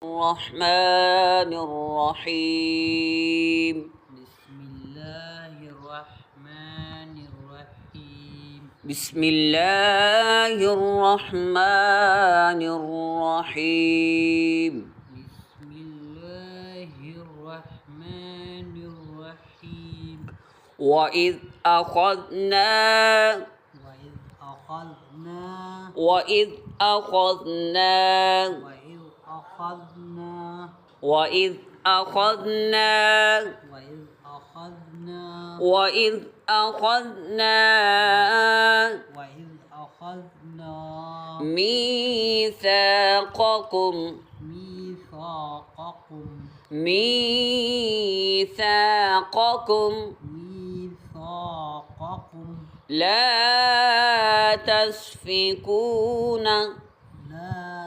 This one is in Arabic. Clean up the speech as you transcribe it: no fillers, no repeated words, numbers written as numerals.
الرحمن الرحيم بسم الله الرحمن الرحيم بسم الله الرحمن الرحيم بسم الله الرحمن الرحيم وإذ أخذنا وإذ أخذنا وإذ أخذنا وإذ أخذنا وإذ أخذنا وإذ أخذنا وإذ أخذنا ميثاقكم لا تسفكون لا